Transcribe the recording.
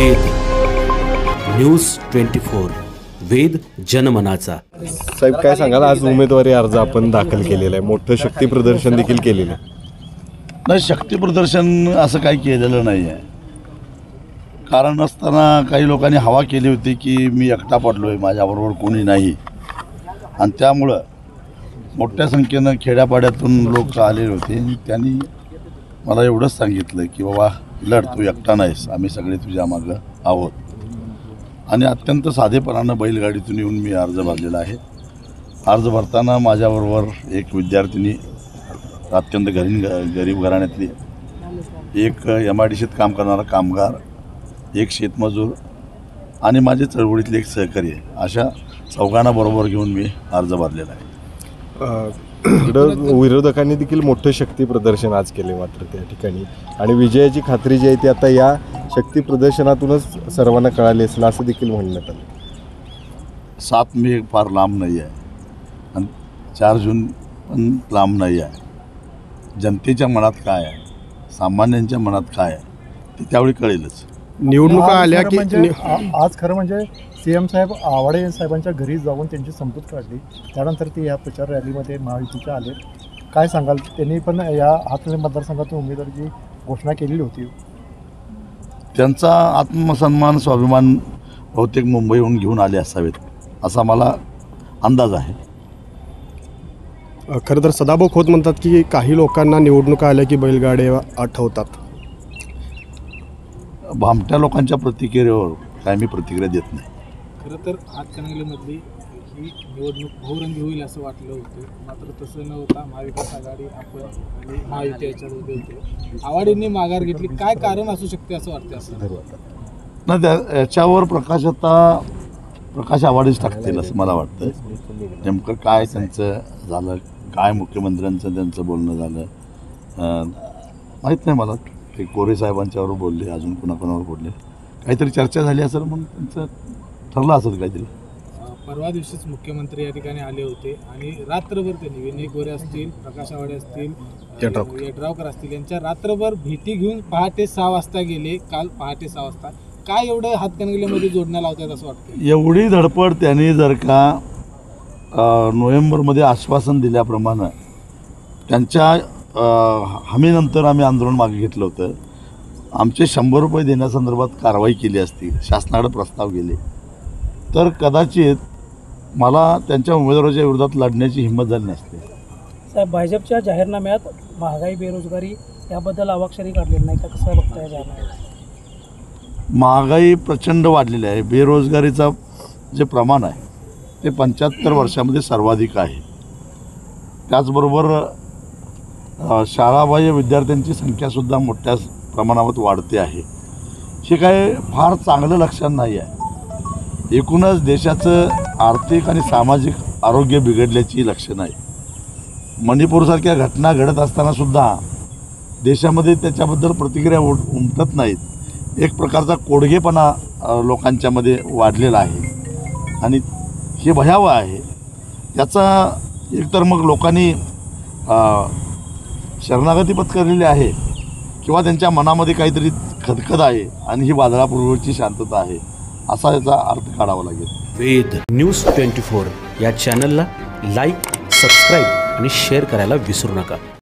वेद news 24 वेद जनमनाचा। साहेब काय सांगाल, आज उमेदवारी अर्ज आपण दाखल केलेला आहे, मोठं शक्ती प्रदर्शन देखील केलेलं आहे? नाही, शक्ती प्रदर्शन असं काही केलेलं नाही आहे। कारण असताना काही लोकांनी हवा केली होती की मी एकटा पडलो आहे, माझ्याबरोबर कोणी नाही, आणि त्यामुळं मोठ्या संख्येनं खेड्यापाड्यातून लोक आलेले होते। त्यांनी मला एवढंच सांगितलं की बाबा लढ, तू एकटा नाहीस, आम्ही सगळे तुझ्या मागं आहोत। आणि अत्यंत साधेपणानं बैलगाडीतून येऊन मी अर्ज भरलेला आहे। अर्ज भरताना माझ्याबरोबर एक विद्यार्थिनी, अत्यंत गरीब घराण्यातली, एक MIDCत काम करणारा कामगार, एक शेतमजूर आणि माझे चळवळीतले एक सहकारी आहे, अशा चौघांना बरोबर घेऊन मी अर्ज भरलेला आहे। विरोधकांनी देखील मोठं शक्ती प्रदर्शन आज केले मात्र त्या ठिकाणी, आणि विजयाची खात्री जी आहे ती आता या शक्ती प्रदर्शनातूनच सर्वांना कळाली असेल असं देखील म्हणण्यात आलं। 7 मे फार लांब नाही आहे आणि 4 जून पण लांब नाही आहे। जनतेच्या मनात काय आहे, सामान्यांच्या मनात काय आहे, ते त्यावेळी कळेलच। निवडणुका आल्या की आज खरं म्हणजे CM साहेब आवाडे साहेबांच्या घरी जाऊन त्यांची संपूत काढली, त्यानंतर ते या प्रचार रॅलीमध्ये महायुतीच्या आले। काय सांगाल, त्यांनी पण या हातकणंगले मतदारसंघातून उमेदवारीची घोषणा केलेली होती। त्यांचा आत्मसन्मान, स्वाभिमान बहुतेक मुंबईहून घेऊन आले असावेत असा मला अंदाज आहे। खरं तर सदाभाऊ खोत म्हणतात की काही लोकांना निवडणुका आल्या की बैलगाड्या आठवतात। भामट्या लोकांच्या प्रतिक्रियेवर काय मी प्रतिक्रिया देत नाही। खरं तर हातकणंगलेमधली ही निवडणूक बहुरंगी होईल असं वाटलं होतं, मात्र तसं न होता महाविकास आघाडी आपण आणि महायुती याच्यामध्ये होते, आघाडीने माघार घेतली। काय कारण असू शकते असं वाटतं? असं ना, याच्यावर प्रकाश आवाडीच टाकतील असं मला वाटतं। नेमकं काय त्यांचं झालं, काय मुख्यमंत्र्यांचं त्यांचं बोलणं झालं माहीत नाही मला। ते कोरे साहेबांच्यावर बोलले, अजून कोणाकोणावर बोलले, काहीतरी चर्चा झाली असेल, मग त्यांचं ठरलं असेल काहीतरी। परवा दिवशीच मुख्यमंत्री या ठिकाणी आले होते आणि रात्रभर त्यांनी विनय गोरे असतील, प्रकाश आवाडे असतील, यड्रावकर असतील, यांच्या रात्रभर भेटी घेऊन पहाटे 6 वाजता गेले, काल पहाटे 6 वाजता। काय एवढं हातकणंगलेमध्ये जोडण्या लावतात असं वाटतं? एवढी धडपड त्यांनी जर का नोव्हेंबरमध्ये आश्वासन दिल्याप्रमाणे त्यांच्या हमीनंतर आम्ही आंदोलन मागे घेतलं होतं, आमचे 100 रुपये देण्यासंदर्भात कारवाई केली असती, शासनाकडे प्रस्ताव गेले, तर कदाचित मला त्यांच्या उमेदवाराच्या विरोधात लढण्याची हिंमत झाली नसते। साहेब, भाजपच्या जाहीरनाम्यात महागाई, बेरोजगारी याबद्दल अवाक्षरी काढलेली नाही का? कसं बघताय जाहीरनाम्यात? महागाई प्रचंड वाढलेली आहे, बेरोजगारीचा जे प्रमाण आहे ते 75 वर्षामध्ये सर्वाधिक आहे। त्याचबरोबर शाळाबाह्य विद्यार्थ्यांची संख्यासुद्धा मोठ्या प्रमाणात वाढते आहे। हे काय फार चांगलं लक्षण नाही आहे। एकूणच देशाचं आर्थिक आणि सामाजिक आरोग्य बिघडल्याची लक्षणं आहे। मणिपूरसारख्या घटना घडत असतानासुद्धा देशामध्ये त्याच्याबद्दल प्रतिक्रिया उमटत नाहीत। एक प्रकारचा कोडगेपणा लोकांच्यामध्ये वाढलेला आहे आणि हे भयावह आहे। याचा एकतर मग लोकांनी शरणागती पत्करलेली आहे किंवा त्यांच्या मनामध्ये काहीतरी खदखद आहे आणि ही वादळापूर्वीची शांतता आहे, असा याचा अर्थ काढावा लागेल। वेद न्यूज 24 या चॅनलला लाईक, सबस्क्राईब आणि शेअर करायला विसरू नका।